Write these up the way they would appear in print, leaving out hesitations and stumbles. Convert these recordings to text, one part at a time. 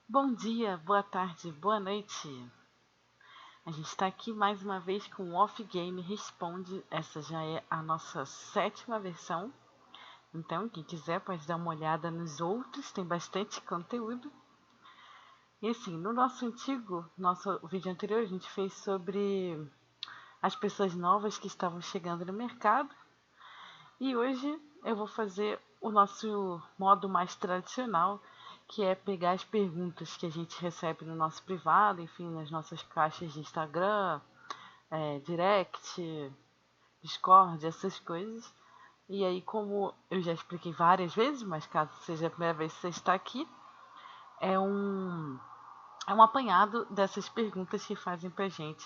Bom dia, boa tarde, boa noite. A gente está aqui mais uma vez com o Off Game Responde. Essa já é a nossa 7ª versão. Então, quem quiser pode dar uma olhada nos outros, tem bastante conteúdo. E assim, no nosso vídeo anterior, a gente fez sobre as pessoas novas que estavam chegando no mercado. E hoje eu vou fazer o nosso modo mais tradicional, que é pegar as perguntas que a gente recebe no nosso privado, enfim, nas nossas caixas de Instagram, direct, Discord, essas coisas. E aí, como eu já expliquei várias vezes, mas caso seja a primeira vez que você está aqui, é um apanhado dessas perguntas que fazem pra gente.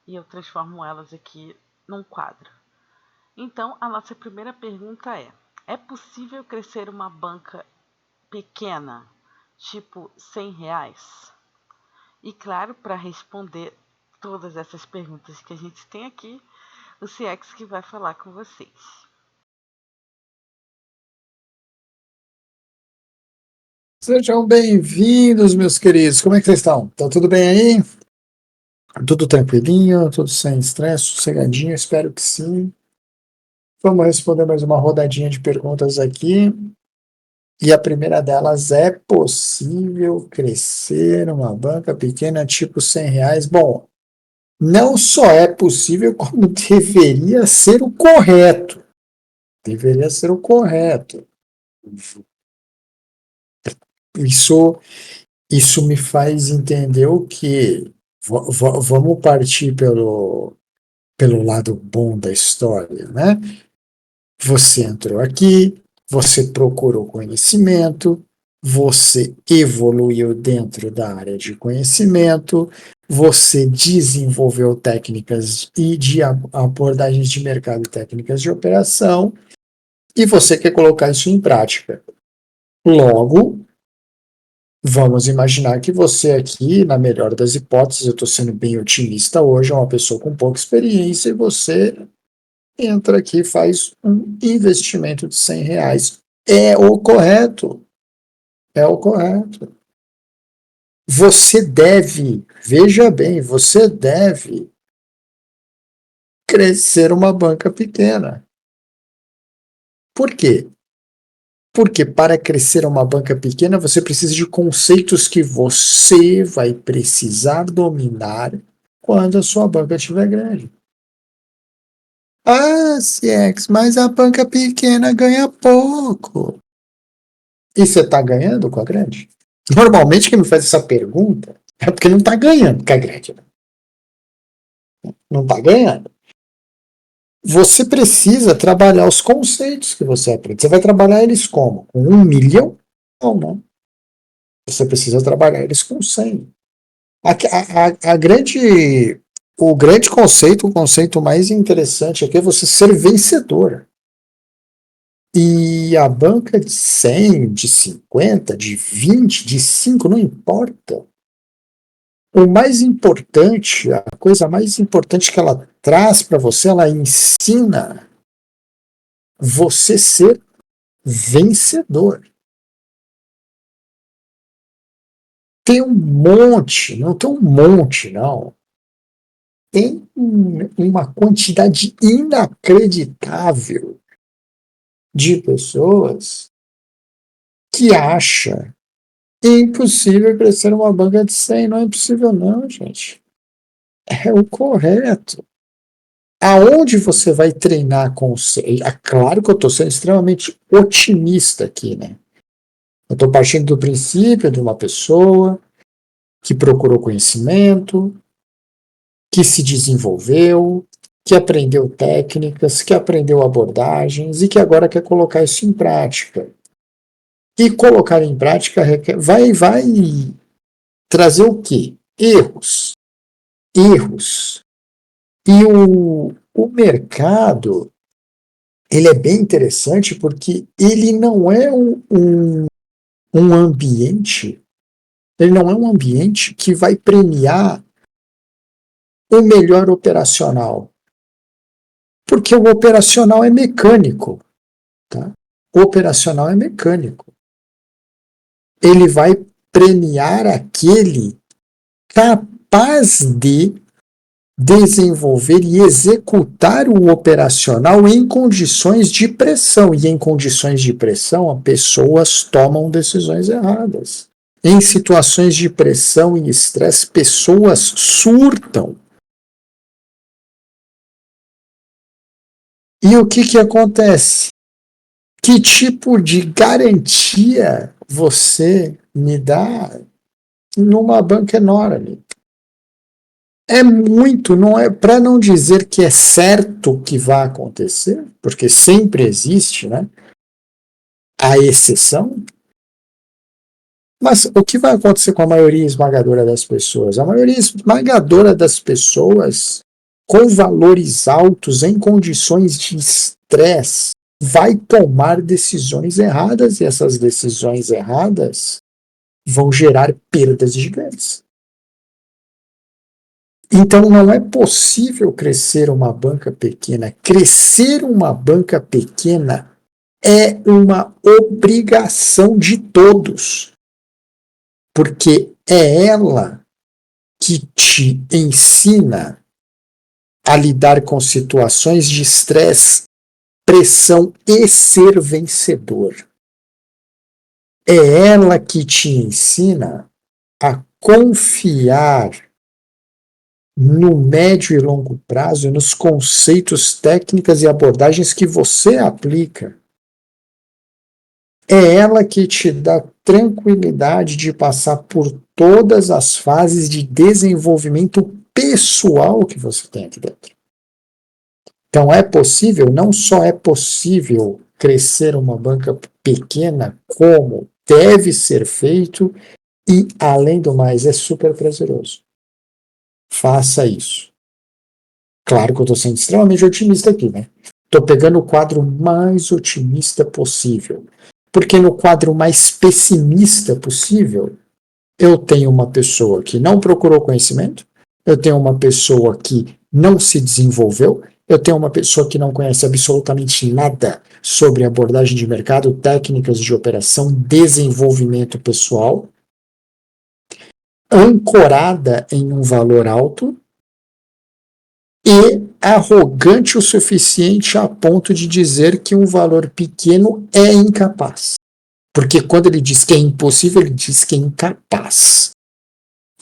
E eu transformo elas aqui num quadro. Então, a nossa primeira pergunta é possível crescer uma banca pequena, tipo R$ 100? E claro, para responder todas essas perguntas que a gente tem aqui, o CX que vai falar com vocês. Sejam bem-vindos, meus queridos. Como é que vocês estão? Tá tudo bem aí? Tudo tranquilinho? Tudo sem estresse, sossegadinho? Espero que sim. Vamos responder mais uma rodadinha de perguntas aqui. E a primeira delas é: possível crescer uma banca pequena tipo R$ 100? Bom, não só é possível, como deveria ser o correto. Deveria ser o correto. Isso Isso me faz entender o que vamos partir pelo lado bom da história, né? Você entrou aqui, você procurou conhecimento, você evoluiu dentro da área de conhecimento, você desenvolveu técnicas e de abordagens de mercado e técnicas de operação, e você quer colocar isso em prática. Logo, vamos imaginar que você aqui, na melhor das hipóteses, eu estou sendo bem otimista hoje, é uma pessoa com pouca experiência e você entra aqui e faz um investimento de R$ 100. É o correto. É o correto. Você deve, veja bem, você deve crescer uma banca pequena. Por quê? Porque para crescer uma banca pequena, você precisa de conceitos que você vai precisar dominar quando a sua banca estiver grande. Ah, CX, mas a banca pequena ganha pouco. E você está ganhando com a grande? Normalmente quem me faz essa pergunta é porque não está ganhando com a grande. Não está ganhando. Você precisa trabalhar os conceitos que você aprende. Você vai trabalhar eles como? Com 1 milhão? Não. Você precisa trabalhar eles com 100. O grande conceito, o conceito mais interessante aqui é você ser vencedor. E a banca de 100, de 50, de 20, de 5, não importa. O mais importante, a coisa mais importante que ela traz para você, ela ensina você ser vencedor. Tem um monte, não tem um monte, não. Tem uma quantidade inacreditável de pessoas que acha impossível crescer uma banca de 100. Não é impossível não, gente. É o correto. Aonde você vai treinar conceito? É claro que eu estou sendo extremamente otimista aqui, né? Eu estou partindo do princípio de uma pessoa que procurou conhecimento, que se desenvolveu, que aprendeu técnicas, que aprendeu abordagens e que agora quer colocar isso em prática. E colocar em prática vai trazer o quê? Erros. Erros. E o mercado, ele é bem interessante porque ele não é um ambiente, ele não é um ambiente que vai premiar o melhor operacional, porque o operacional é mecânico, tá? O operacional é mecânico. Ele vai premiar aquele capaz de desenvolver e executar o operacional em condições de pressão. E em condições de pressão, as pessoas tomam decisões erradas. Em situações de pressão e estresse, pessoas surtam. E o que acontece? Que tipo de garantia você me dá numa banca enorme? É muito, não é para não dizer que é certo que vai acontecer, porque sempre existe, né, a exceção. Mas o que vai acontecer com a maioria esmagadora das pessoas? A maioria esmagadora das pessoas com valores altos em condições de estresse vai tomar decisões erradas e essas decisões erradas vão gerar perdas gigantes. Então não é possível crescer uma banca pequena. Crescer uma banca pequena é uma obrigação de todos, porque é ela que te ensina a lidar com situações de estresse, pressão e ser vencedor. É ela que te ensina a confiar no médio e longo prazo, nos conceitos, técnicas e abordagens que você aplica. É ela que te dá tranquilidade de passar por todas as fases de desenvolvimento pessoal que você tem aqui dentro. Então é possível, não só é possível crescer uma banca pequena, como deve ser feito e, além do mais, é super prazeroso. Faça isso. Claro que eu estou sendo extremamente otimista aqui, né? Estou pegando o quadro mais otimista possível. Porque no quadro mais pessimista possível, eu tenho uma pessoa que não procurou conhecimento, eu tenho uma pessoa que não se desenvolveu, eu tenho uma pessoa que não conhece absolutamente nada sobre abordagem de mercado, técnicas de operação, desenvolvimento pessoal, ancorada em um valor alto, e arrogante o suficiente a ponto de dizer que um valor pequeno é incapaz. Porque quando ele diz que é impossível, ele diz que é incapaz.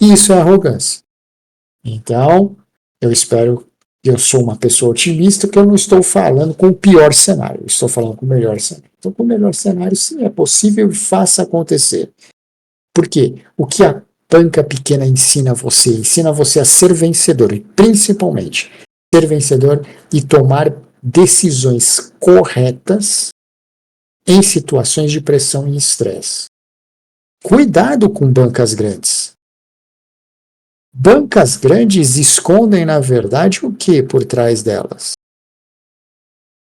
E isso é arrogância. Então, eu espero que eu sou uma pessoa otimista, que eu não estou falando com o pior cenário, eu estou falando com o melhor cenário. Então, com o melhor cenário, sim, é possível e faça acontecer. Por quê? O que a banca pequena ensina você? Ensina você a ser vencedor, e principalmente ser vencedor e tomar decisões corretas em situações de pressão e estresse. Cuidado com bancas grandes. Bancas grandes escondem, na verdade, o que por trás delas?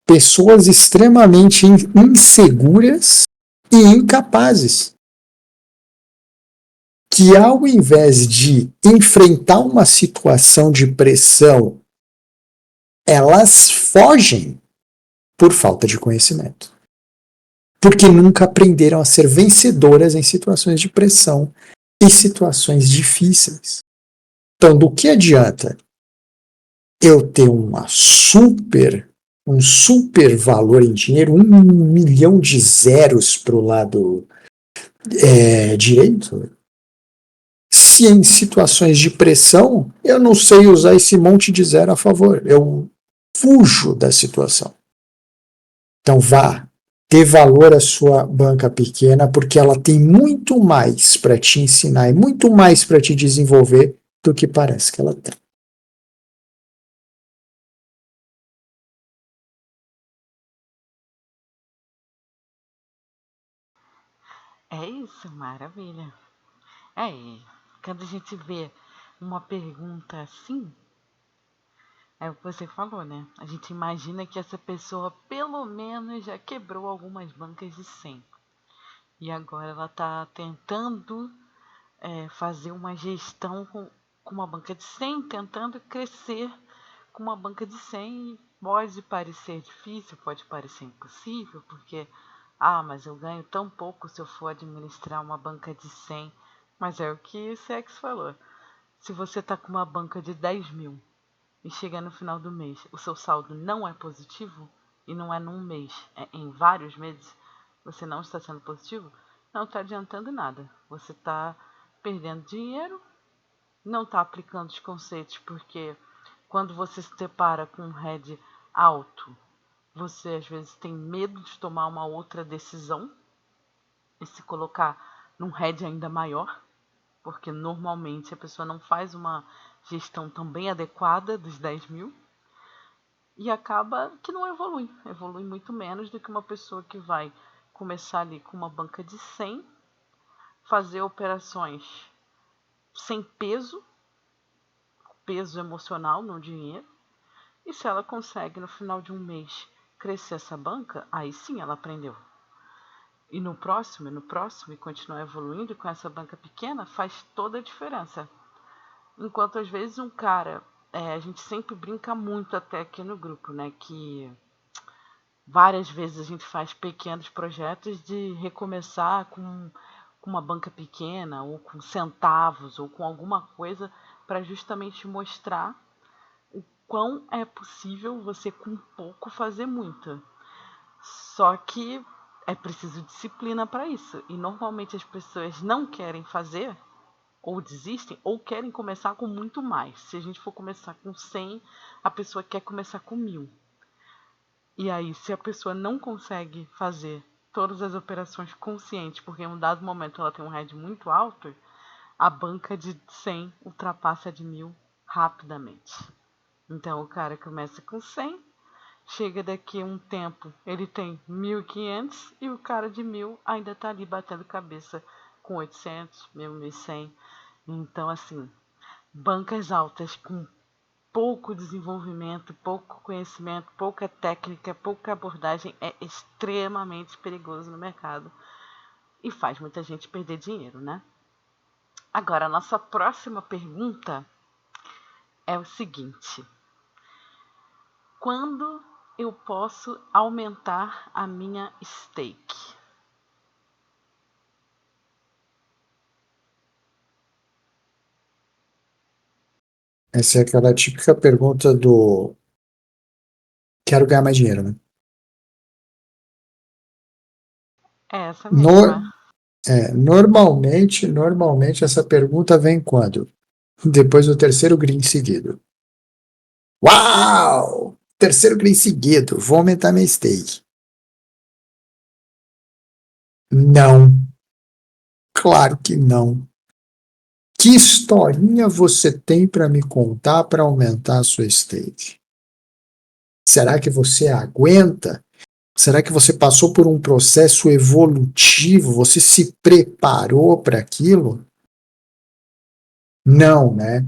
Pessoas extremamente inseguras e incapazes, que ao invés de enfrentar uma situação de pressão, elas fogem por falta de conhecimento. Porque nunca aprenderam a ser vencedoras em situações de pressão e situações difíceis. Então, do que adianta eu ter um super valor em dinheiro, 1 milhão de zeros para o lado direito, se em situações de pressão eu não sei usar esse monte de zero a favor, eu fujo da situação. Então vá, dê valor à sua banca pequena, porque ela tem muito mais para te ensinar e muito mais para te desenvolver do que parece que ela tem. É isso, maravilha. É, quando a gente vê uma pergunta assim, é o que você falou, né? A gente imagina que essa pessoa pelo menos já quebrou algumas bancas de 100. E agora ela está tentando fazer uma gestão com uma banca de 100, tentando crescer com uma banca de 100. Pode parecer difícil, pode parecer impossível, porque, mas eu ganho tão pouco se eu for administrar uma banca de 100. Mas é o que o Sex falou. Se você tá com uma banca de 10 mil e chega no final do mês, o seu saldo não é positivo, e não é num mês, é em vários meses, você não está sendo positivo, não está adiantando nada. Você está perdendo dinheiro, não está aplicando os conceitos, porque quando você se depara com um head alto, você às vezes tem medo de tomar uma outra decisão e se colocar num head ainda maior, porque normalmente a pessoa não faz uma gestão também adequada dos 10 mil e acaba que não evolui muito menos do que uma pessoa que vai começar ali com uma banca de 100, fazer operações sem peso, peso emocional, não dinheiro, e se ela consegue no final de um mês crescer essa banca, aí sim ela aprendeu. E no próximo, e continuar evoluindo com essa banca pequena, faz toda a diferença. Enquanto às vezes um cara, a gente sempre brinca muito até aqui no grupo, né, que várias vezes a gente faz pequenos projetos de recomeçar com uma banca pequena, ou com centavos, ou com alguma coisa, para justamente mostrar o quão é possível você com pouco fazer muito. Só que é preciso disciplina para isso. E normalmente as pessoas não querem fazer, ou desistem, ou querem começar com muito mais. Se a gente for começar com 100, a pessoa quer começar com 1000. E aí, se a pessoa não consegue fazer todas as operações conscientes, porque em um dado momento ela tem um head muito alto, a banca de 100 ultrapassa a de 1000 rapidamente. Então o cara começa com 100, chega daqui a um tempo, ele tem 1.500 e o cara de 1000 ainda está ali batendo cabeça com 800, 1.100. Então, assim, bancas altas com pouco desenvolvimento, pouco conhecimento, pouca técnica, pouca abordagem é extremamente perigoso no mercado e faz muita gente perder dinheiro, né? Agora, a nossa próxima pergunta é o seguinte: quando eu posso aumentar a minha stake? Essa é aquela típica pergunta do quero ganhar mais dinheiro, né? É essa No- mesma. normalmente essa pergunta vem quando? Depois do terceiro green seguido. Uau! Terceiro green seguido, vou aumentar minha stake. Não, claro que não. Que historinha você tem para me contar para aumentar a sua stake? Será que você aguenta? Será que você passou por um processo evolutivo? Você se preparou para aquilo? Não, né?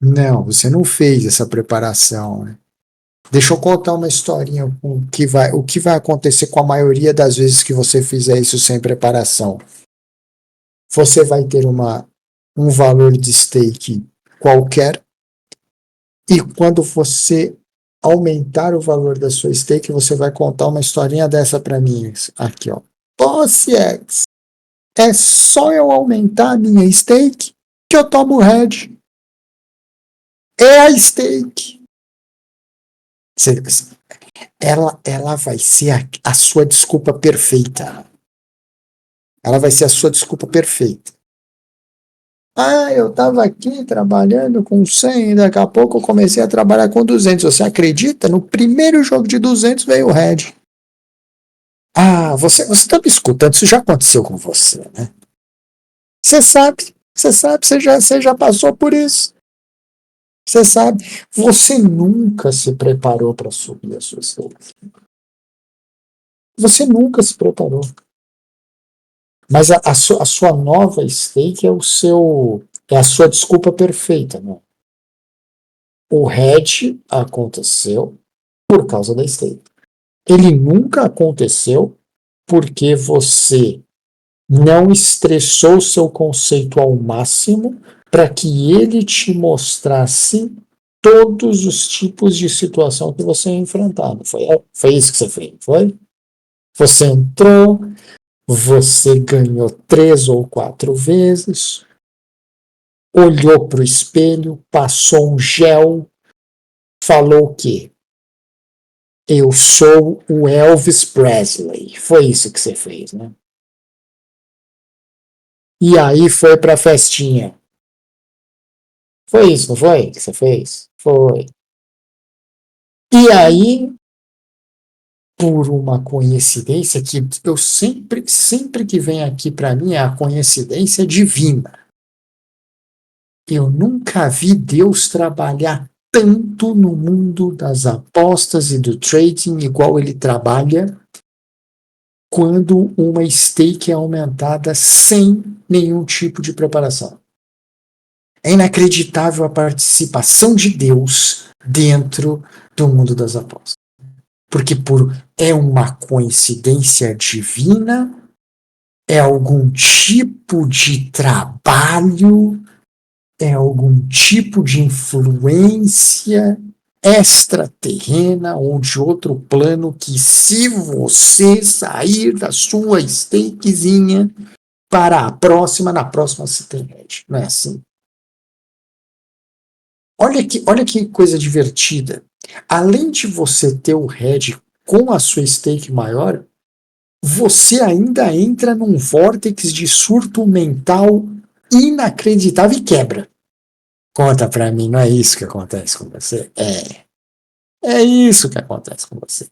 Não, você não fez essa preparação, né? Deixa eu contar uma historinha com o que vai acontecer com a maioria das vezes que você fizer isso sem preparação. Você vai ter um valor de stake qualquer e quando você aumentar o valor da sua stake, você vai contar uma historinha dessa para mim. Aqui, ó. Pô, CX, é só eu aumentar a minha stake que eu tomo head. É a stake. Ela vai ser a sua desculpa perfeita. Ela vai ser a sua desculpa perfeita. Ah, eu estava aqui trabalhando com 100 e daqui a pouco eu comecei a trabalhar com 200. Você acredita? No primeiro jogo de 200 veio o Red. Ah, você está me escutando? Isso já aconteceu com você, né? Você já passou por isso. Você sabe, você nunca se preparou para subir a sua stake. Você nunca se preparou. Mas a sua nova stake é a sua desculpa perfeita, né? O hedge aconteceu por causa da stake. Ele nunca aconteceu porque você não estressou seu conceito ao máximo para que ele te mostrasse todos os tipos de situação que você ia enfrentar. Foi isso que você fez, foi? Você entrou, você ganhou 3 ou 4 vezes, olhou para o espelho, passou um gel, falou o quê? Eu sou o Elvis Presley. Foi isso que você fez, né? E aí foi para a festinha. Foi isso, não foi que você fez? Foi. E aí, por uma coincidência que eu sempre que vem aqui para mim é a coincidência divina. Eu nunca vi Deus trabalhar tanto no mundo das apostas e do trading igual ele trabalha quando uma stake é aumentada sem nenhum tipo de preparação. É inacreditável a participação de Deus dentro do mundo das apostas. Porque é uma coincidência divina, é algum tipo de trabalho, é algum tipo de influência extraterrena ou de outro plano que, se você sair da sua stakezinha para a próxima, na próxima você tem hedge. Não é assim? Olha que coisa divertida. Além de você ter o hedge com a sua stake maior, você ainda entra num vórtice de surto mental inacreditável e quebra. Conta pra mim, não é isso que acontece com você? É isso que acontece com você.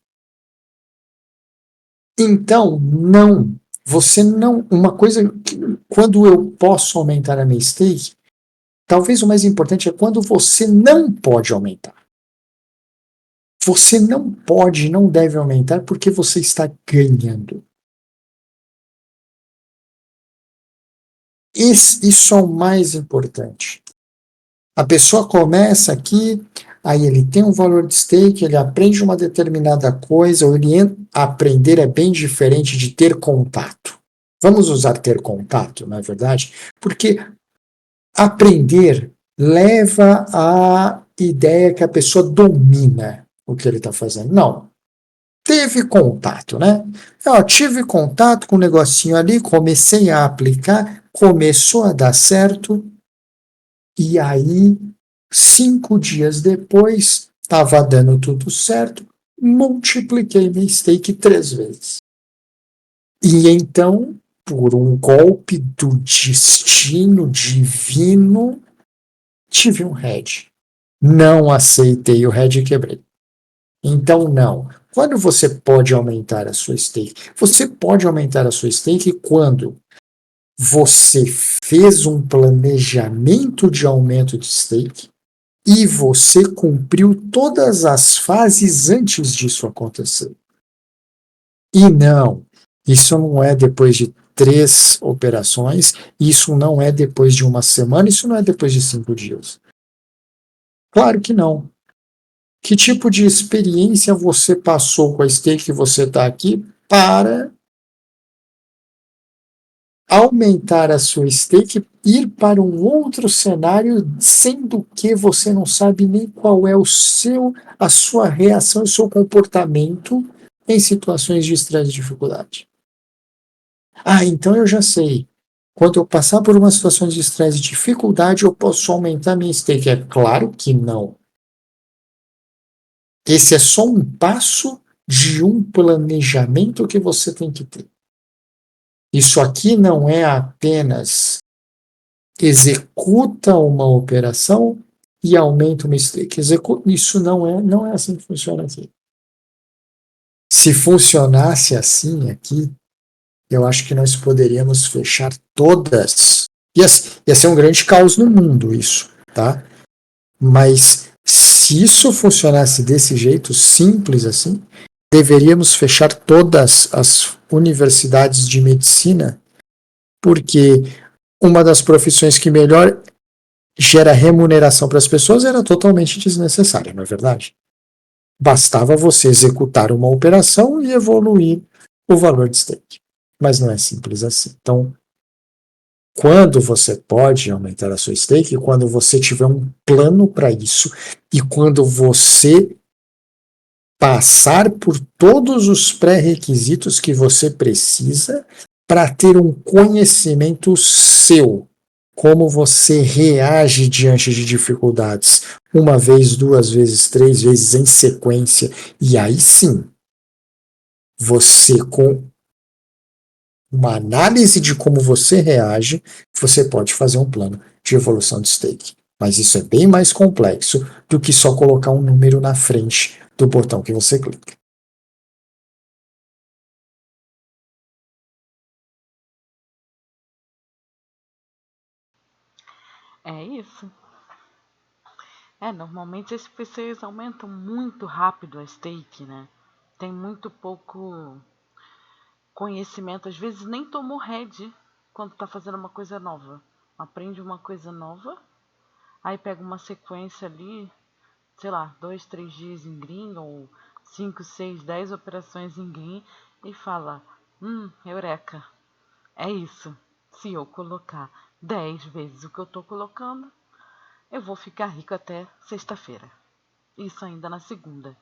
Então, não. Você não. Uma coisa que, quando eu posso aumentar a minha stake, talvez o mais importante é quando você não pode aumentar. Você não pode, não deve aumentar porque você está ganhando. Isso é o mais importante. A pessoa começa aqui, aí ele tem um valor de stake, ele aprende uma determinada coisa, ou aprender é bem diferente de ter contato. Vamos usar ter contato, não é verdade? Porque aprender leva à ideia que a pessoa domina o que ele está fazendo. Não. Teve contato, né? Eu tive contato com um negocinho ali, comecei a aplicar, começou a dar certo, e aí 5 dias depois, estava dando tudo certo, multipliquei minha stake 3 vezes. E então, por um golpe do destino divino, tive um head. Não aceitei o head e quebrei. Então, não. Quando você pode aumentar a sua stake? Você pode aumentar a sua stake quando você fez um planejamento de aumento de stake, e você cumpriu todas as fases antes disso acontecer. E não, isso não é depois de 3 operações, isso não é depois de uma semana, isso não é depois de 5 dias. Claro que não. Que tipo de experiência você passou com a stake que você está aqui para aumentar a sua stake, ir para um outro cenário, sendo que você não sabe nem qual é a sua reação, o seu comportamento em situações de estresse e dificuldade. Ah, então eu já sei. Quando eu passar por uma situação de estresse e dificuldade, eu posso aumentar minha stake. É claro que não. Esse é só um passo de um planejamento que você tem que ter. Isso aqui não é apenas executa uma operação e aumenta uma stake. Isso não é assim que funciona aqui. Se funcionasse assim aqui, eu acho que nós poderíamos fechar todas. Ia ser um grande caos no mundo isso, tá? Mas se isso funcionasse desse jeito, simples assim, deveríamos fechar todas as universidades de medicina, porque uma das profissões que melhor gera remuneração para as pessoas era totalmente desnecessária, não é verdade? Bastava você executar uma operação e evoluir o valor de stake. Mas não é simples assim. Então, quando você pode aumentar a sua stake, quando você tiver um plano para isso e quando você passar por todos os pré-requisitos que você precisa para ter um conhecimento seu como você reage diante de dificuldades, uma vez, duas vezes, três vezes em sequência, e aí sim, você com uma análise de como você reage, você pode fazer um plano de evolução de stake. Mas isso é bem mais complexo do que só colocar um número na frente do botão que você clica. É isso. Normalmente as pessoas aumentam muito rápido a stake, né? Tem muito pouco conhecimento, às vezes nem tomou head quando tá fazendo uma coisa nova. Aprende uma coisa nova, aí pega uma sequência ali, sei lá, 2, 3 dias em green, ou 5, 6, 10 operações em green, e fala, eureka, é isso. Se eu colocar 10 vezes o que eu tô colocando, eu vou ficar rico até sexta-feira. Isso ainda na segunda.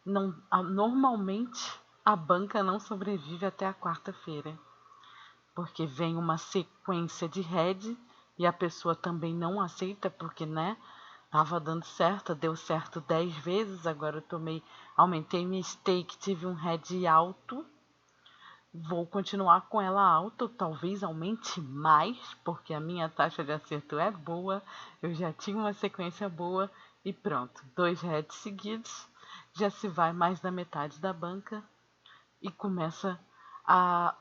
Não, normalmente a banca não sobrevive até a quarta-feira, porque vem uma sequência de head e a pessoa também não aceita, porque, né, tava dando certo, deu certo 10 vezes, agora eu aumentei minha stake, tive um head alto, vou continuar com ela alta, talvez aumente mais, porque a minha taxa de acerto é boa, eu já tinha uma sequência boa e pronto, 2 heads seguidos, já se vai mais da metade da banca e começa a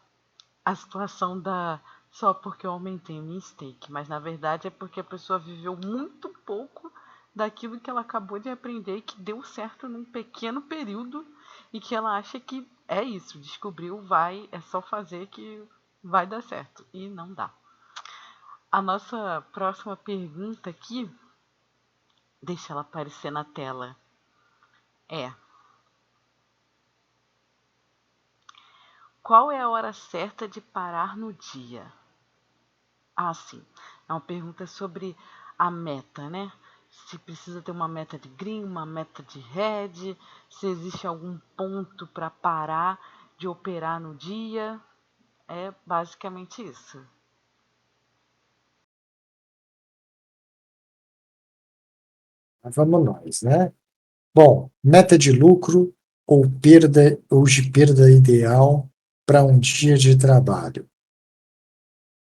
a situação da só porque eu aumentei minha stake, mas na verdade é porque a pessoa viveu muito pouco daquilo que ela acabou de aprender e que deu certo num pequeno período e que ela acha que é isso, descobriu, é só fazer que vai dar certo e não dá. A nossa próxima pergunta aqui, deixa ela aparecer na tela, é: qual é a hora certa de parar no dia? Ah, sim. É uma pergunta sobre a meta, né? Se precisa ter uma meta de green, uma meta de red, se existe algum ponto para parar de operar no dia. É basicamente isso. Vamos nós, né? Bom, meta de lucro ou de perda ideal para um dia de trabalho.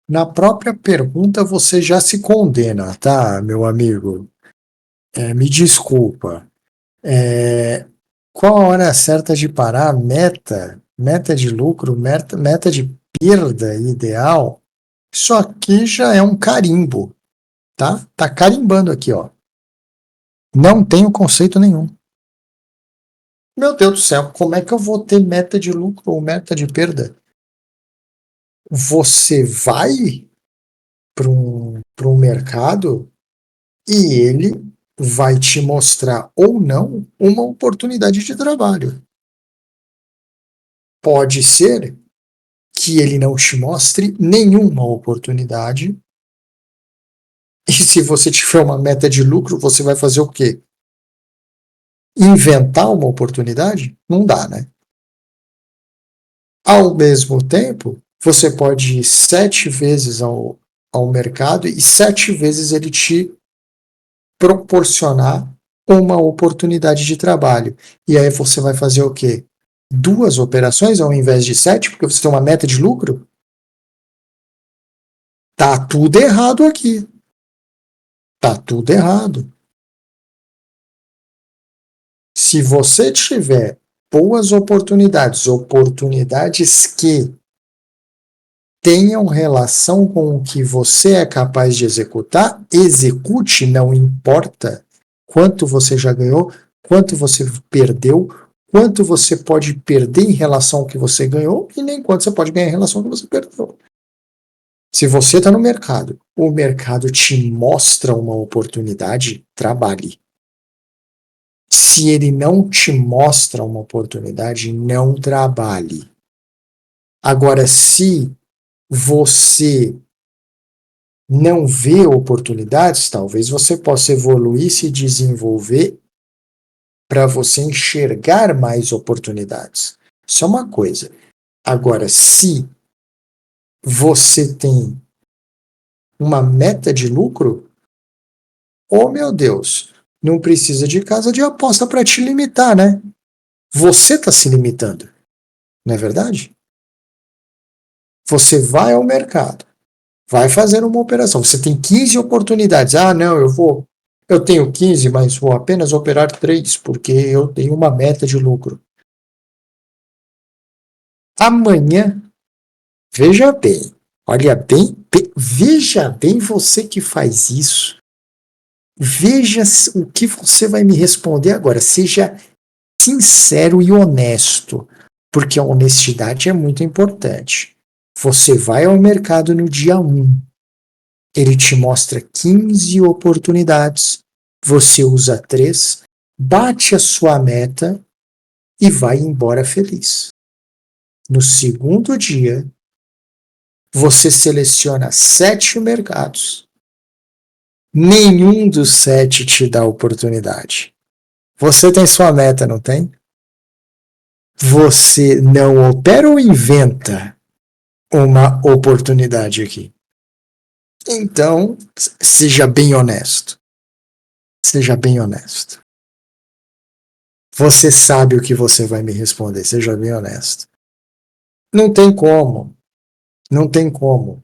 Na própria pergunta você já se condena, tá, meu amigo? Me desculpa. É, qual a hora certa de parar? Meta de lucro, meta de perda ideal? Isso aqui já é um carimbo, tá? Tá carimbando aqui, ó. Não tenho conceito nenhum. Meu Deus do céu, como é que eu vou ter meta de lucro ou meta de perda? Você vai para um mercado e ele vai te mostrar ou não uma oportunidade de trabalho. Pode ser que ele não te mostre nenhuma oportunidade. E se você tiver uma meta de lucro, você vai fazer o quê? Inventar uma oportunidade? Não dá, né? Ao mesmo tempo, você pode ir 7 vezes ao mercado e 7 vezes ele te proporcionar uma oportunidade de trabalho. E aí você vai fazer o quê? 2 operações ao invés de 7, porque você tem uma meta de lucro? Tá tudo errado aqui. Tá tudo errado. Se você tiver boas oportunidades que tenham relação com o que você é capaz de executar, execute, não importa quanto você já ganhou, quanto você perdeu, quanto você pode perder em relação ao que você ganhou e nem quanto você pode ganhar em relação ao que você perdeu. Se você está no mercado, o mercado te mostra uma oportunidade, trabalhe. Se ele não te mostra uma oportunidade, não trabalhe. Agora, se você não vê oportunidades, talvez você possa evoluir, se desenvolver para você enxergar mais oportunidades. Isso é uma coisa. Agora, se você tem uma meta de lucro, oh meu Deus, não precisa de casa de aposta para te limitar, né? Você está se limitando, não é verdade? Você vai ao mercado, vai fazer uma operação, você tem 15 oportunidades. Ah, não, eu tenho 15, mas vou apenas operar 3 porque eu tenho uma meta de lucro. Amanhã, veja bem, olha bem, veja bem você que faz isso. Veja o que você vai me responder agora. Seja sincero e honesto, porque a honestidade é muito importante. Você vai ao mercado no dia 1, ele te mostra 15 oportunidades, você usa 3, bate a sua meta e vai embora feliz. No segundo dia, você seleciona 7 mercados. Nenhum dos 7 te dá oportunidade. Você tem sua meta, não tem? Você não opera ou inventa uma oportunidade aqui? Então, seja bem honesto. Seja bem honesto. Você sabe o que você vai me responder, seja bem honesto. Não tem como. Não tem como.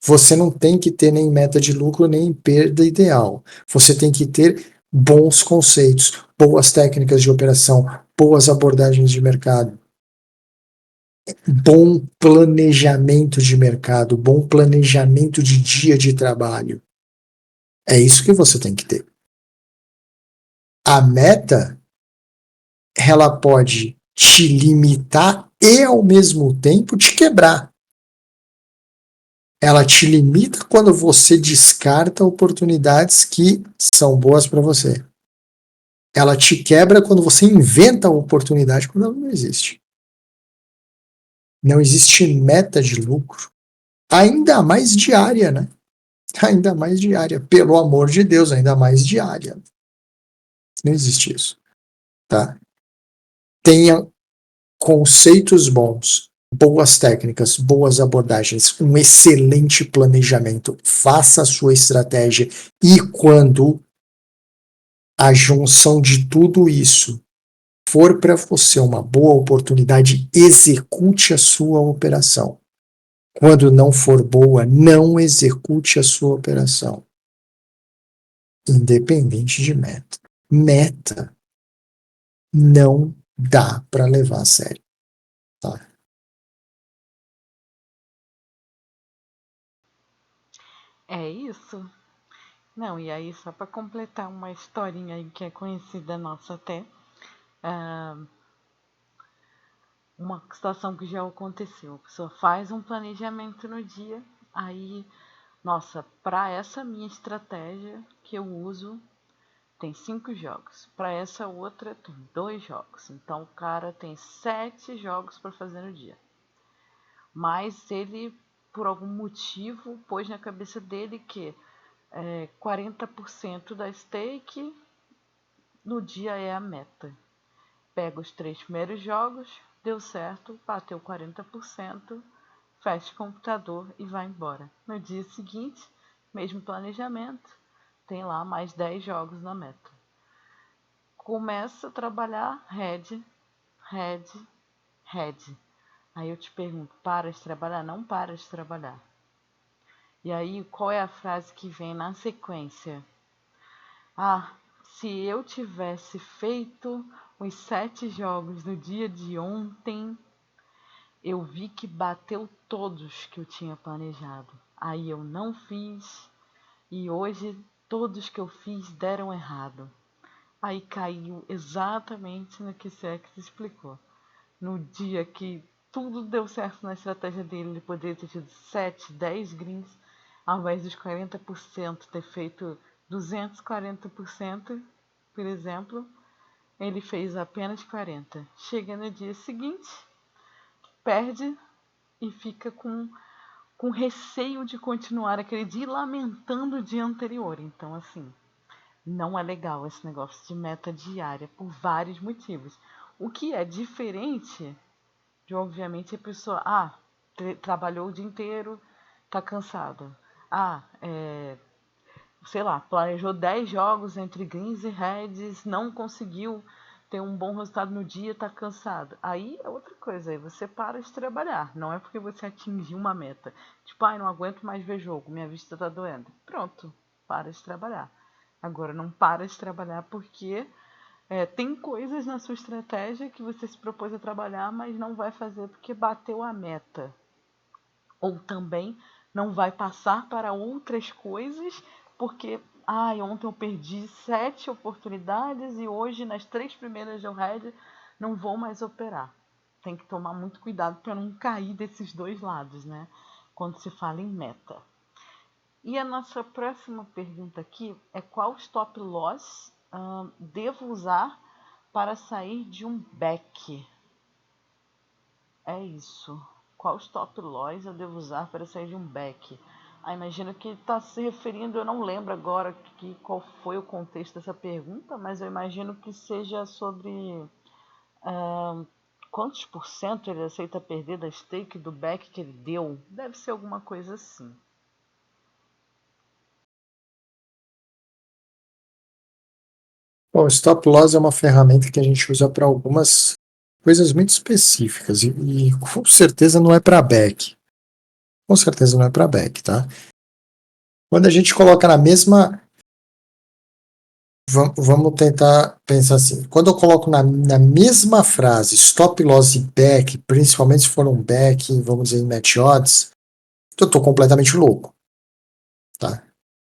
Você não tem que ter nem meta de lucro, nem perda ideal. Você tem que ter bons conceitos, boas técnicas de operação, boas abordagens de mercado, bom planejamento de mercado, bom planejamento de dia de trabalho. É isso que você tem que ter. A meta, ela pode te limitar e, ao mesmo tempo, te quebrar. Ela te limita quando você descarta oportunidades que são boas para você. Ela te quebra quando você inventa a oportunidade quando ela não existe. Não existe meta de lucro. Ainda mais diária, né? Ainda mais diária. Pelo amor de Deus, ainda mais diária. Não existe isso. Tá? Tenha conceitos bons, boas técnicas, boas abordagens, um excelente planejamento. Faça a sua estratégia e quando a junção de tudo isso for para você uma boa oportunidade, execute a sua operação. Quando não for boa, não execute a sua operação. Independente de meta. Meta não dá para levar a sério. Tá? É isso. Não, e aí só para completar uma historinha aí que é conhecida nossa até, uma situação que já aconteceu. A pessoa faz um planejamento no dia, aí, nossa, para essa minha estratégia que eu uso, tem 5 jogos. Para essa outra, tem 2 jogos. Então o cara tem 7 jogos para fazer no dia. Mas ele, por algum motivo, pôs na cabeça dele que 40% da stake no dia é a meta. Pega os 3 primeiros jogos, deu certo, bateu 40%, fecha o computador e vai embora. No dia seguinte, mesmo planejamento, tem lá mais 10 jogos na meta. Começa a trabalhar head, head, head. Aí eu te pergunto, para de trabalhar? Não para de trabalhar. E aí, qual é a frase que vem na sequência? Ah, se eu tivesse feito os 7 jogos no dia de ontem, eu vi que bateu todos que eu tinha planejado. Aí eu não fiz e hoje todos que eu fiz deram errado. Aí caiu exatamente no que Sex explicou. No dia que tudo deu certo na estratégia dele, ele poderia ter tido 7, 10 greens, ao invés dos 40% ter feito 240%, por exemplo, ele fez apenas 40%. Chega no dia seguinte, perde e fica com receio de continuar aquele dia e lamentando o dia anterior. Então, assim, não é legal esse negócio de meta diária por vários motivos. O que é diferente de, obviamente, a pessoa trabalhou o dia inteiro, tá cansada. Sei lá, planejou 10 jogos entre greens e reds, não conseguiu ter um bom resultado no dia, tá cansado. Aí é outra coisa, aí você para de trabalhar. Não é porque você atingiu uma meta. Tipo, não aguento mais ver jogo, minha vista tá doendo. Pronto, para de trabalhar. Agora, não para de trabalhar porque tem coisas na sua estratégia que você se propôs a trabalhar, mas não vai fazer porque bateu a meta. Ou também não vai passar para outras coisas, porque ontem eu perdi 7 oportunidades e hoje nas 3 primeiras de red não vou mais operar. Tem que tomar muito cuidado para não cair desses dois lados, né? Quando se fala em meta. E a nossa próxima pergunta aqui é: qual stop loss devo usar para sair de um back? É isso. Qual stop loss eu devo usar para sair de um back? Imagino que está se referindo, eu não lembro agora qual foi o contexto dessa pergunta, mas eu imagino que seja sobre quantos por cento ele aceita perder da stake do back que ele deu. Deve ser alguma coisa assim. Bom, stop loss é uma ferramenta que a gente usa para algumas coisas muito específicas e com certeza não é para back. Com certeza não é para back, tá? Quando a gente coloca na mesma. Vamos tentar pensar assim. Quando eu coloco na mesma frase stop loss e back, principalmente se for um back, vamos dizer, em match odds, eu estou completamente louco. Tá?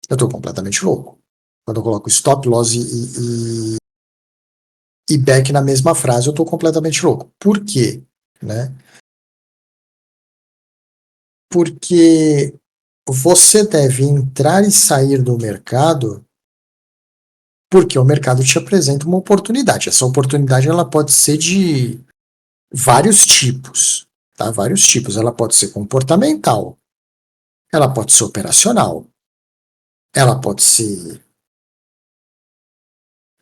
Eu estou completamente louco. Quando eu coloco stop loss e back na mesma frase, eu estou completamente louco. Por quê? Né? Porque você deve entrar e sair do mercado porque o mercado te apresenta uma oportunidade. Essa oportunidade ela pode ser de vários tipos, tá? Vários tipos. Ela pode ser comportamental, ela pode ser operacional, ela pode ser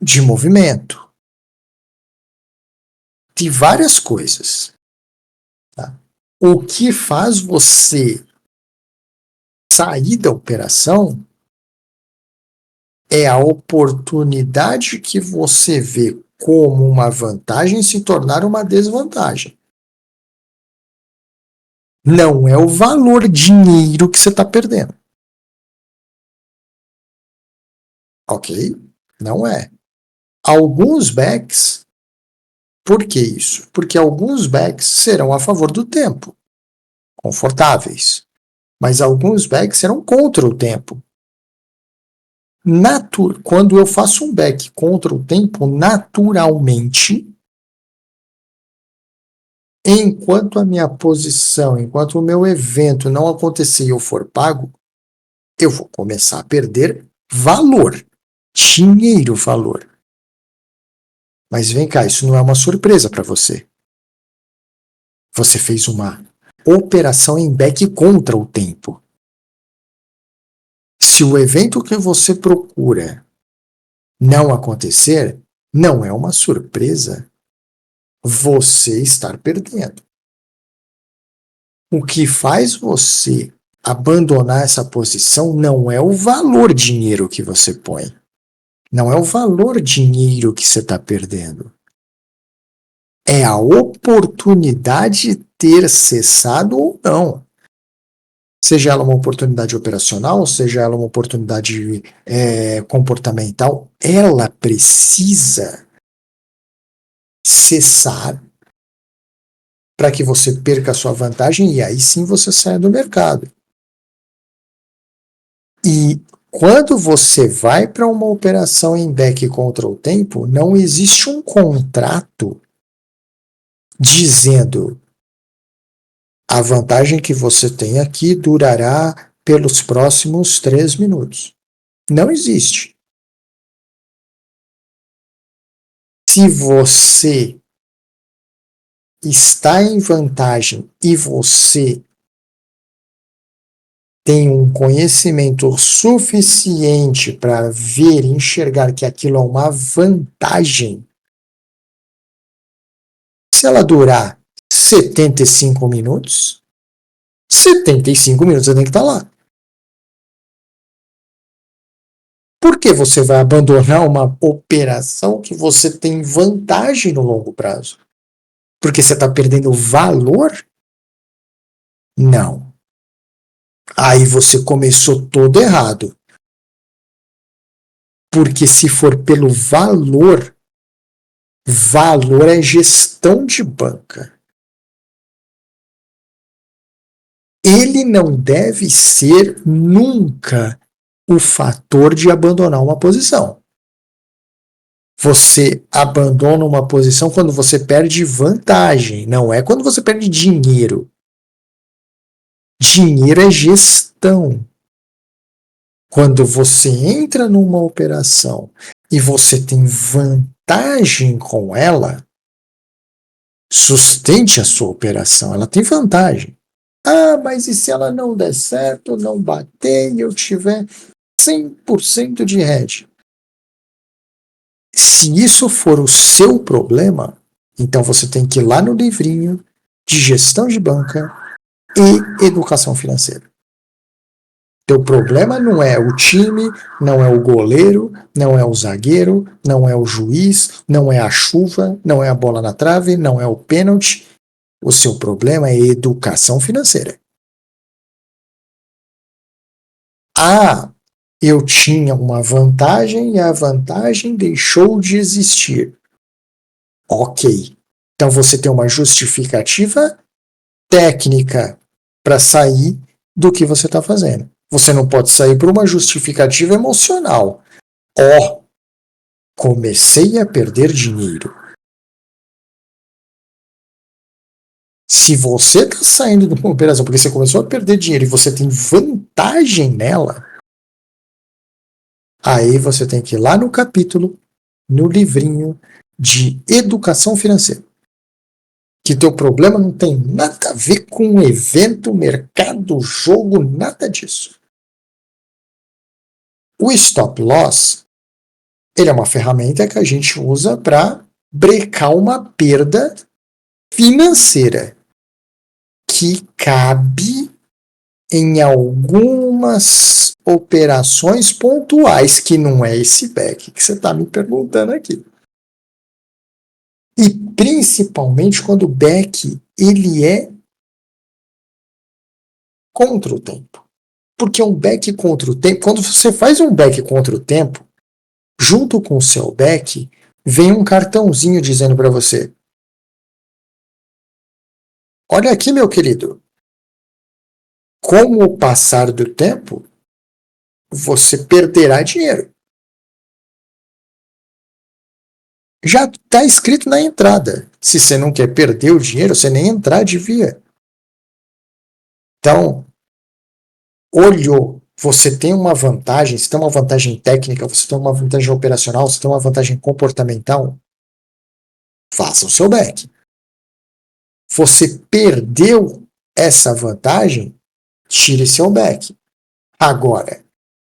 de movimento, de várias coisas. Tá? O que faz você sair da operação é a oportunidade que você vê como uma vantagem se tornar uma desvantagem. Não é o valor dinheiro que você está perdendo. Ok? Não é. Alguns backs, por que isso? Porque alguns backs serão a favor do tempo, confortáveis. Mas alguns backs serão contra o tempo. Quando eu faço um back contra o tempo, naturalmente, enquanto a minha posição, enquanto o meu evento não acontecer e eu for pago, eu vou começar a perder valor, dinheiro, valor. Mas vem cá, isso não é uma surpresa para você. Você fez uma operação em back contra o tempo. Se o evento que você procura não acontecer, não é uma surpresa você estar perdendo. O que faz você abandonar essa posição não é o valor dinheiro que você põe. Não é o valor dinheiro que você está perdendo. É a oportunidade de ter cessado ou não. Seja ela uma oportunidade operacional, seja ela uma oportunidade comportamental, ela precisa cessar para que você perca a sua vantagem e aí sim você saia do mercado. E quando você vai para uma operação em back contra o tempo, não existe um contrato dizendo a vantagem que você tem aqui durará pelos próximos 3 minutos. Não existe. Se você está em vantagem e você tem um conhecimento suficiente para ver e enxergar que aquilo é uma vantagem, se ela durar 75 minutos, 75 minutos você tem que estar lá. Por que você vai abandonar uma operação que você tem vantagem no longo prazo? Porque você está perdendo valor? Não. Aí você começou todo errado. Porque se for pelo valor, valor é gestão de banca. Ele não deve ser nunca o fator de abandonar uma posição. Você abandona uma posição quando você perde vantagem, não é quando você perde dinheiro. Dinheiro é gestão. Quando você entra numa operação e você tem vantagem com ela, sustente a sua operação, ela tem vantagem. Ah, mas e se ela não der certo, não bater e eu tiver 100% de hedge? Se isso for o seu problema, então você tem que ir lá no livrinho de gestão de banca e educação financeira. Teu problema não é o time, não é o goleiro, não é o zagueiro, não é o juiz, não é a chuva, não é a bola na trave, não é o pênalti. O seu problema é educação financeira. Ah, eu tinha uma vantagem e a vantagem deixou de existir. Ok. Então você tem uma justificativa técnica para sair do que você está fazendo. Você não pode sair por uma justificativa emocional. Ó, comecei a perder dinheiro. Se você está saindo de uma operação porque você começou a perder dinheiro e você tem vantagem nela, aí você tem que ir lá no capítulo, no livrinho de educação financeira. Que teu problema não tem nada a ver com evento, mercado, jogo, nada disso. O stop loss, ele é uma ferramenta que a gente usa para brecar uma perda financeira que cabe em algumas operações pontuais, que não é esse back que você está me perguntando aqui. E principalmente quando o back ele é contra o tempo. Porque um back contra o tempo, quando você faz um back contra o tempo, junto com o seu back, vem um cartãozinho dizendo para você: olha aqui, meu querido, com o passar do tempo, você perderá dinheiro. Já está escrito na entrada. Se você não quer perder o dinheiro, você nem entrar devia. Então, olhou, você tem uma vantagem, você tem uma vantagem técnica, você tem uma vantagem operacional, você tem uma vantagem comportamental, faça o seu back. Você perdeu essa vantagem, tire seu back. Agora,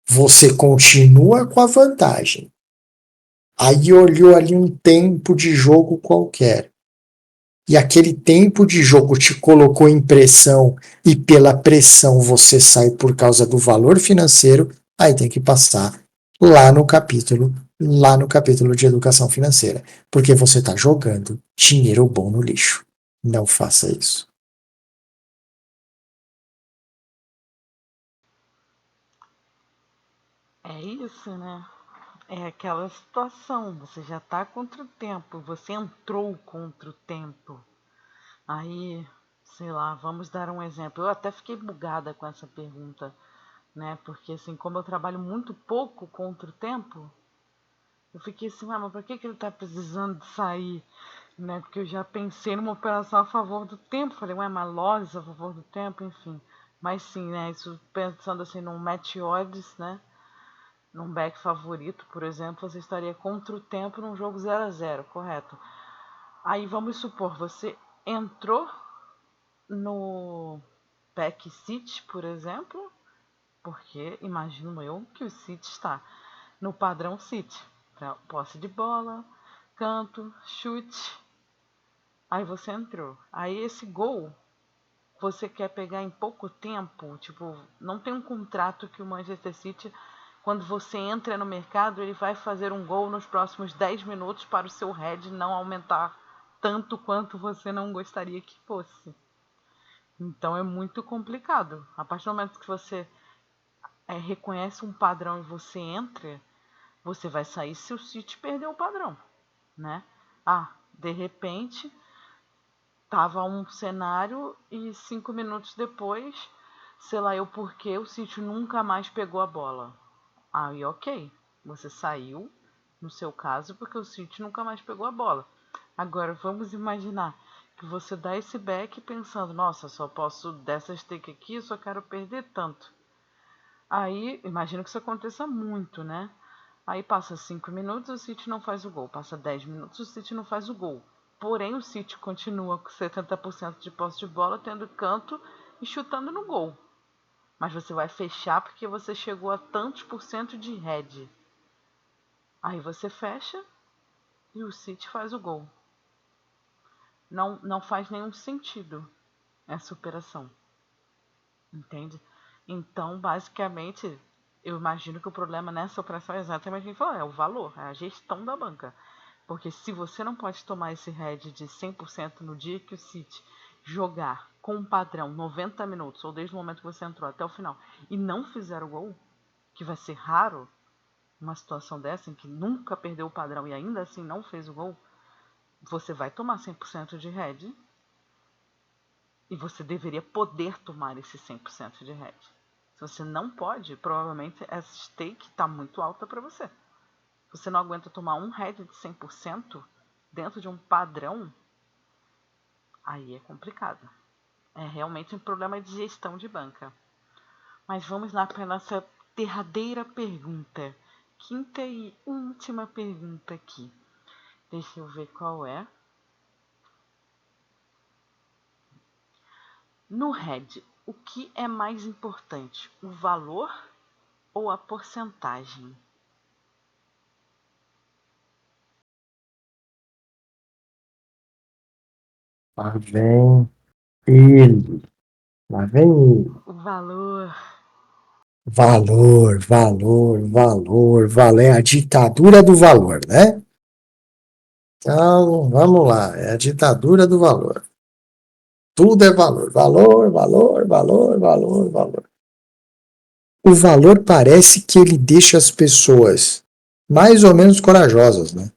você continua com a vantagem. Aí olhou ali um tempo de jogo qualquer. E aquele tempo de jogo te colocou em pressão e pela pressão você sai por causa do valor financeiro, aí tem que passar lá no capítulo de educação financeira, porque você está jogando dinheiro bom no lixo. Não faça isso. É isso, né? É aquela situação, você já tá contra o tempo, você entrou contra o tempo. Aí, sei lá, vamos dar um exemplo. Eu até fiquei bugada com essa pergunta, né? Porque assim, como eu trabalho muito pouco contra o tempo, eu fiquei assim, ah, mas pra que ele tá precisando de sair? Né? Porque eu já pensei numa operação a favor do tempo. Falei, ué, mas lojas a favor do tempo, enfim. Mas sim, né? Isso pensando assim num match odds, né? Num back favorito, por exemplo, você estaria contra o tempo num jogo 0-0, correto? Aí vamos supor, você entrou no back City, por exemplo, porque imagino eu que o City está no padrão City. Posse de bola, canto, chute. Aí você entrou. Aí esse gol você quer pegar em pouco tempo, tipo, não tem um contrato que o Manchester City Quando você entra no mercado, ele vai fazer um gol nos próximos 10 minutos para o seu head não aumentar tanto quanto você não gostaria que fosse. Então é muito complicado. A partir do momento que você reconhece um padrão e você entra, você vai sair se o City perder o padrão, né? De repente, tava um cenário e 5 minutos depois, sei lá eu porquê, o City nunca mais pegou a bola. Aí ok, você saiu, no seu caso, porque o City nunca mais pegou a bola. Agora vamos imaginar que você dá esse back pensando, nossa, só posso dessa stake aqui, só quero perder tanto. Aí, imagino que isso aconteça muito, né? Aí passa 5 minutos, o City não faz o gol. Passa 10 minutos, o City não faz o gol. Porém, o City continua com 70% de posse de bola, tendo canto e chutando no gol. Mas você vai fechar porque você chegou a tantos por cento de head. Aí você fecha e o City faz o gol. Não faz nenhum sentido essa operação. Entende? Então, basicamente, eu imagino que o problema nessa operação é exatamente o que a gente falou, é o valor, é a gestão da banca. Porque se você não pode tomar esse head de 100% no dia que o City jogar com um padrão 90 minutos, ou desde o momento que você entrou até o final, e não fizer o gol, que vai ser raro uma situação dessa, em que nunca perdeu o padrão e ainda assim não fez o gol, você vai tomar 100% de head e você deveria poder tomar esse 100% de head. Se você não pode, provavelmente essa stake está muito alta para você. Se você não aguenta tomar um head de 100% dentro de um padrão, aí é complicado. É realmente um problema de gestão de banca. Mas vamos lá para a nossa derradeira pergunta. Quinta e última pergunta aqui. Deixa eu ver qual é. No head, o que é mais importante? O valor ou a porcentagem? Lá vem ele. Lá vem ele. O valor. Valor, valor, valor, valor. É a ditadura do valor, né? Então, vamos lá. É a ditadura do valor. Tudo é valor. Valor, valor, valor, valor, valor. O valor parece que ele deixa as pessoas mais ou menos corajosas, né?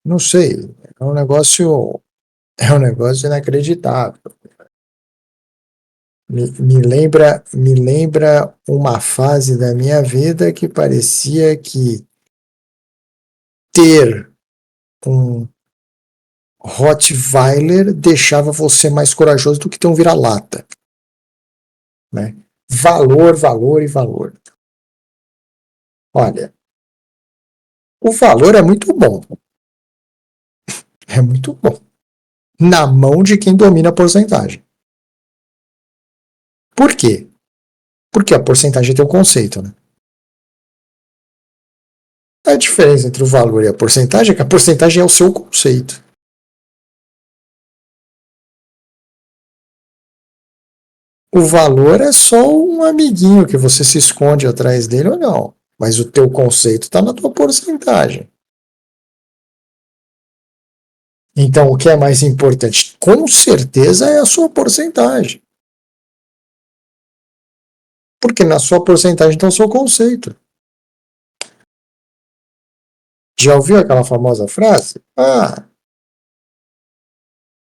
Não sei. É um negócio inacreditável. Me lembra uma fase da minha vida que parecia que ter um Rottweiler deixava você mais corajoso do que ter um vira-lata, né? Valor, valor e valor. Olha, o valor é muito bom. É muito bom. Na mão de quem domina a porcentagem. Por quê? Porque a porcentagem tem um conceito, né? A diferença entre o valor e a porcentagem é que a porcentagem é o seu conceito. O valor é só um amiguinho que você se esconde atrás dele ou não. Mas o teu conceito está na tua porcentagem. Então, o que é mais importante? Com certeza é a sua porcentagem. Porque na sua porcentagem está o seu conceito. Já ouviu aquela famosa frase?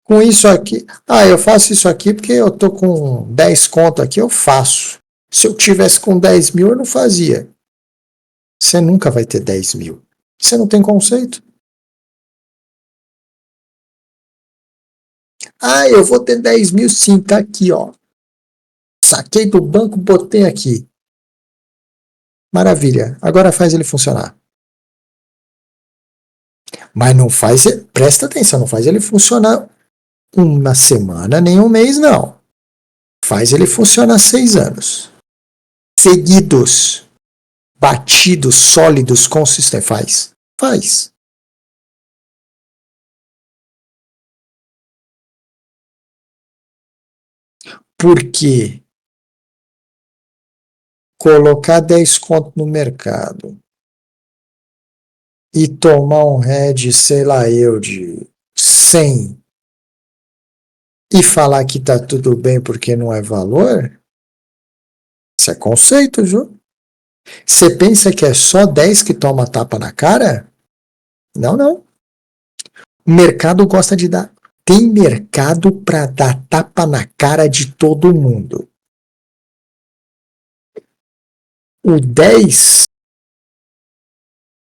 Com isso aqui. Eu faço isso aqui porque eu tô com 10 conto aqui, eu faço. Se eu tivesse com 10 mil, eu não fazia. Você nunca vai ter 10 mil. Você não tem conceito. Eu vou ter 10 mil sim, tá aqui, ó. Saquei do banco, botei aqui. Maravilha. Agora faz ele funcionar. Mas não faz, presta atenção, não faz ele funcionar uma semana, nem um mês, não. Faz ele funcionar 6 anos. Seguidos. Batidos, sólidos, consistentes. Faz. Faz. Por quê? colocar 10 conto no mercado e tomar um head, sei lá eu, de 100 e falar que tá tudo bem porque não é valor, isso é conceito, viu? Você pensa que é só 10 que toma tapa na cara? Não, não. O mercado gosta de dar. Tem mercado para dar tapa na cara de todo mundo. O 10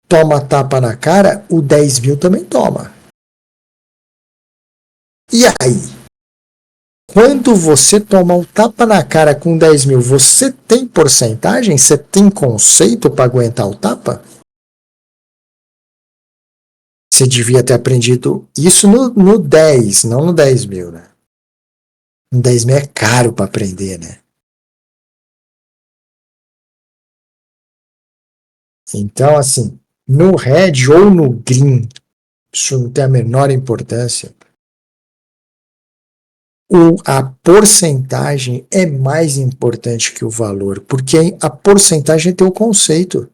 toma tapa na cara, o 10 mil também toma. E aí? Quando você toma um tapa na cara com 10 mil, você tem porcentagem? Você tem conceito para aguentar o tapa? Você devia ter aprendido isso no 10, não no 10 mil, né? No 10 mil é caro para aprender, né? Então, assim, no red ou no green, isso não tem a menor importância. A porcentagem é mais importante que o valor, porque a porcentagem tem o conceito.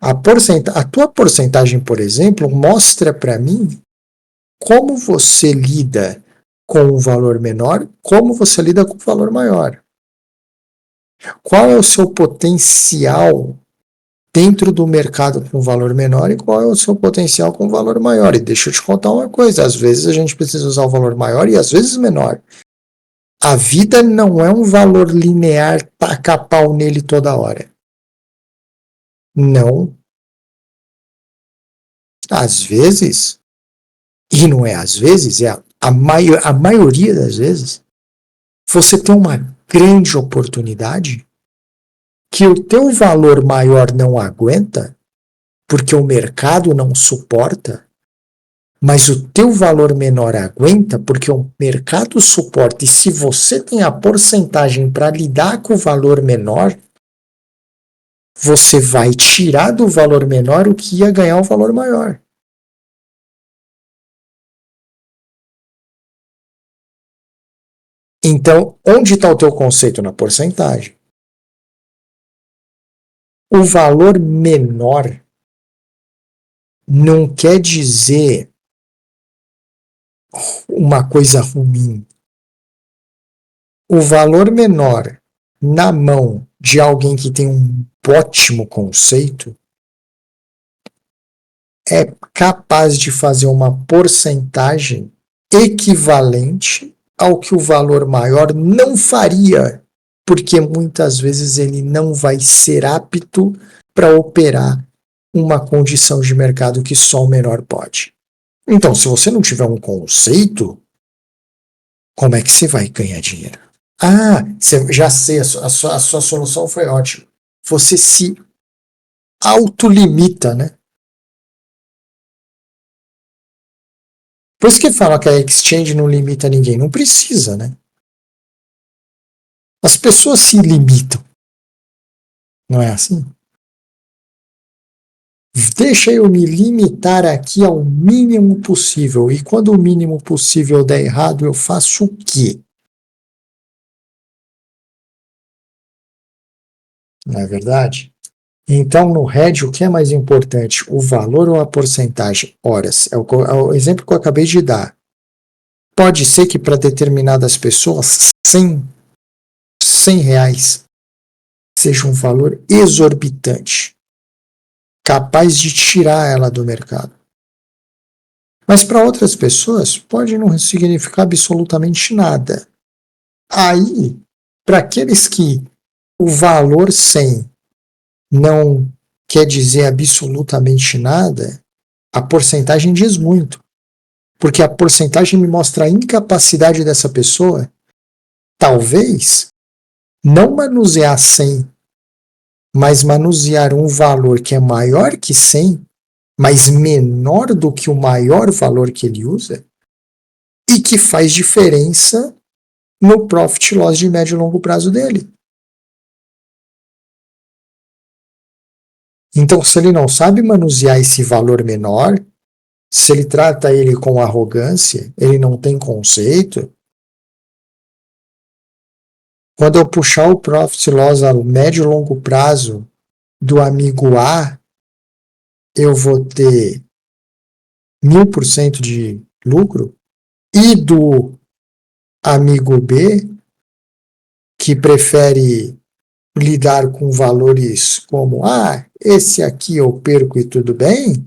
A tua porcentagem, por exemplo, mostra para mim como você lida com um valor menor, como você lida com um valor maior. Qual é o seu potencial dentro do mercado com valor menor e qual é o seu potencial com valor maior. E deixa eu te contar uma coisa, às vezes a gente precisa usar o valor maior e às vezes menor. A vida não é um valor linear, taca pau nele toda hora. Não. Às vezes, e não é às vezes, é a maioria das vezes, você tem uma grande oportunidade que o teu valor maior não aguenta, porque o mercado não suporta, mas o teu valor menor aguenta porque o mercado suporta. E se você tem a porcentagem para lidar com o valor menor, você vai tirar do valor menor o que ia ganhar o valor maior. Então, onde está o teu conceito? Na porcentagem. O valor menor não quer dizer uma coisa ruim. O valor menor na mão de alguém que tem um ótimo conceito é capaz de fazer uma porcentagem equivalente ao que o valor maior não faria, porque muitas vezes ele não vai ser apto para operar uma condição de mercado que só o menor pode. Então, se você não tiver um conceito, como é que você vai ganhar dinheiro? Ah, já sei, a sua solução foi ótima. Você se autolimita, né? Por isso que fala que a exchange não limita ninguém. Não precisa, né? As pessoas se limitam. Não é assim? Deixa eu me limitar aqui ao mínimo possível. E quando o mínimo possível der errado, eu faço o quê? Não é verdade? Então, no RED, o que é mais importante? O valor ou a porcentagem? Horas. É o exemplo que eu acabei de dar. Pode ser que para determinadas pessoas, 100 reais seja um valor exorbitante, capaz de tirar ela do mercado. Mas para outras pessoas, pode não significar absolutamente nada. Aí, para aqueles que o valor 100 não quer dizer absolutamente nada, a porcentagem diz muito. Porque a porcentagem me mostra a incapacidade dessa pessoa, talvez, não manusear 100, mas manusear um valor que é maior que 100, mas menor do que o maior valor que ele usa, e que faz diferença no profit loss de médio e longo prazo dele. Então, se ele não sabe manusear esse valor menor, se ele trata ele com arrogância, ele não tem conceito, Quando eu puxar o Profit Loss a médio e longo prazo do amigo A, eu vou ter 1000% de lucro, e do amigo B, que prefere lidar com valores como, esse aqui eu perco e tudo bem,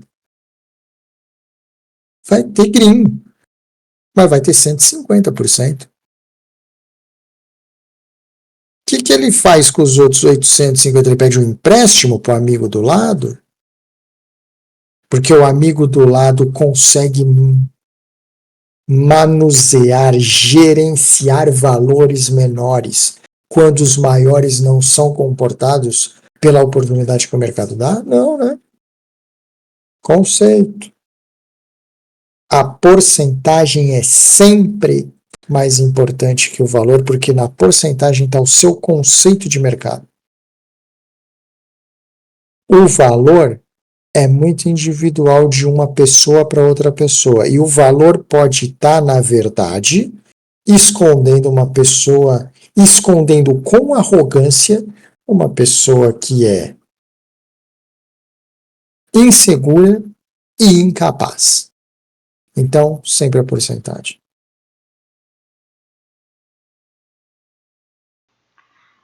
vai ter green, mas vai ter 150%. O que ele faz com os outros 850? Ele pede um empréstimo para o amigo do lado? Porque o amigo do lado consegue manusear, gerenciar valores menores quando os maiores não são comportados pela oportunidade que o mercado dá? Não, né? Conceito. A porcentagem é sempre mais importante que o valor, porque na porcentagem está o seu conceito de mercado. O valor é muito individual de uma pessoa para outra pessoa, e o valor pode estar, na verdade, escondendo uma pessoa, escondendo com arrogância uma pessoa que é insegura e incapaz. Então, sempre a porcentagem.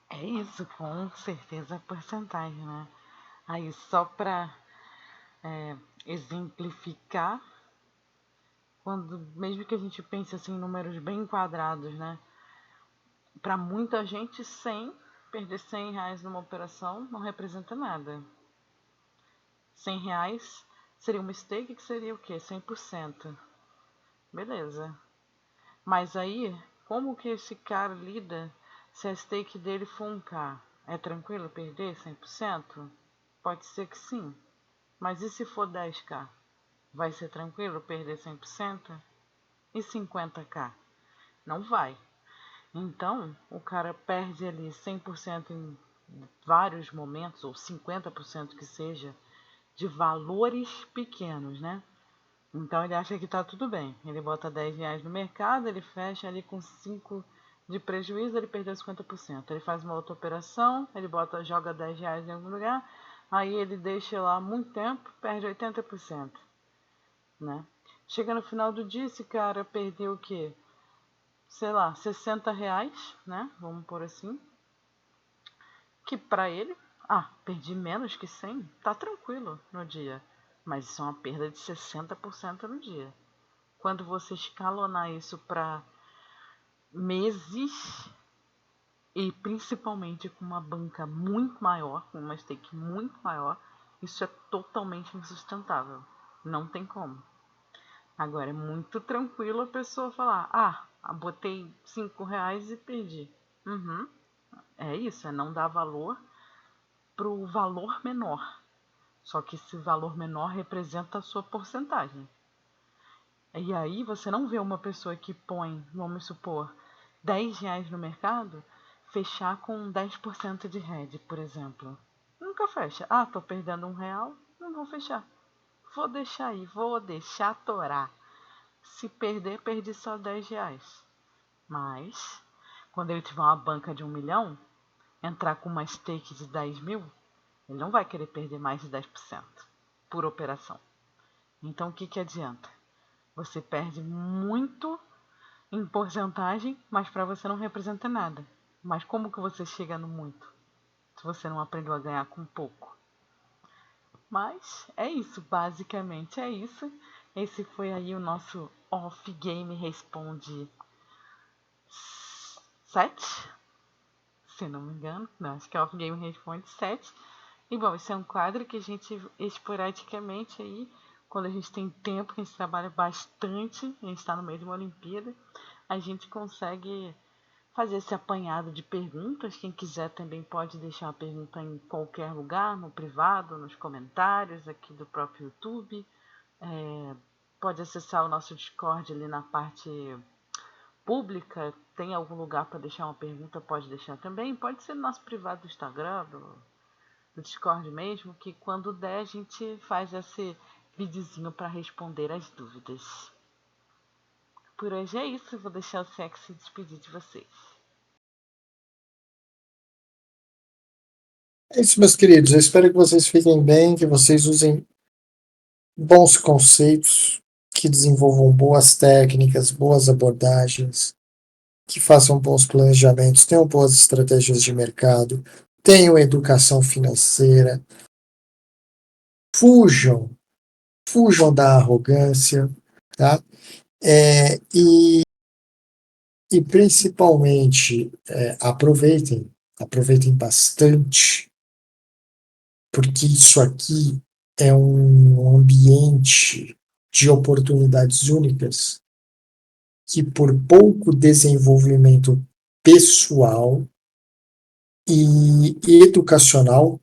É isso, com certeza a porcentagem, né? Aí só para exemplificar, quando mesmo que a gente pense assim em números bem quadrados, né? Para muita gente, perder 100 reais numa operação não representa nada. 100 reais seria uma stake que seria o quê? 100%. Beleza. Mas aí, como que esse cara lida se a stake dele for 1K? É tranquilo perder 100%? Pode ser que sim. Mas e se for 10K? Vai ser tranquilo perder 100%? E 50K? Não vai. Então, o cara perde ali 100% em vários momentos, ou 50% que seja, de valores pequenos, né? Então ele acha que tá tudo bem. Ele bota 10 reais no mercado, ele fecha ali com 5 de prejuízo, ele perdeu 50%. Ele faz uma outra operação, ele joga 10 reais em algum lugar, aí ele deixa lá muito tempo, perde 80%, né? Chega no final do dia, esse cara perdeu o quê? Sei lá, 60 reais, né? Vamos por assim. Que pra ele, perdi menos que 100, tá tranquilo no dia. Mas isso é uma perda de 60% no dia. Quando você escalonar isso para meses e principalmente com uma banca muito maior, com uma stake muito maior, isso é totalmente insustentável. Não tem como. Agora é muito tranquilo a pessoa falar, botei 5 reais e perdi. Uhum. É isso, é não dar valor pro valor menor. Só que esse valor menor representa a sua porcentagem. E aí você não vê uma pessoa que põe, vamos supor, 10 reais no mercado, fechar com 10% de RED, por exemplo. Nunca fecha. Tô perdendo R$ 1, não vou fechar. Vou deixar aí, vou deixar torar. Se perder, perdi só 10 reais. Mas, quando ele tiver uma banca de 1 milhão, entrar com uma stake de 10 mil, ele não vai querer perder mais de 10% por operação. Então, o que adianta? Você perde muito em porcentagem, mas para você não representa nada. Mas como que você chega no muito, se você não aprendeu a ganhar com pouco? Mas é isso, basicamente é isso. Esse foi aí o nosso Off Game Responde 7, se não me engano. Não, acho que é Off Game Responde 7. E bom, esse é um quadro que a gente esporadicamente aí, quando a gente tem tempo, que a gente trabalha bastante, a gente está no meio de uma Olimpíada, a gente consegue fazer esse apanhado de perguntas. Quem quiser também pode deixar a pergunta em qualquer lugar, no privado, nos comentários aqui do próprio YouTube. Pode acessar o nosso Discord ali na parte pública. Tem algum lugar para deixar uma pergunta, pode deixar também. Pode ser no nosso privado do Instagram, do Discord mesmo, que quando der a gente faz esse videozinho para responder as dúvidas. Por hoje é isso, vou deixar o Sexy se despedir de vocês. É isso, meus queridos. Eu espero que vocês fiquem bem, que vocês usem bons conceitos, que desenvolvam boas técnicas, boas abordagens, que façam bons planejamentos, tenham boas estratégias de mercado, tenham educação financeira, fujam, fujam da arrogância, tá? E principalmente aproveitem bastante, porque isso aqui é um ambiente de oportunidades únicas que por pouco desenvolvimento pessoal e educacional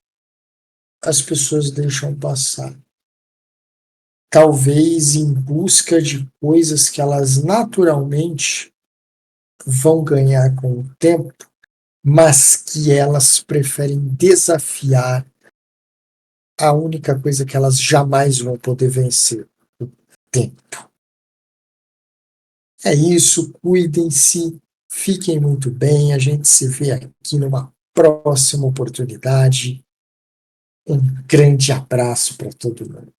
as pessoas deixam passar. Talvez em busca de coisas que elas naturalmente vão ganhar com o tempo, mas que elas preferem desafiar a única coisa que elas jamais vão poder vencer: o tempo. É isso, cuidem-se, fiquem muito bem, a gente se vê aqui numa próxima oportunidade. Um grande abraço para todo mundo.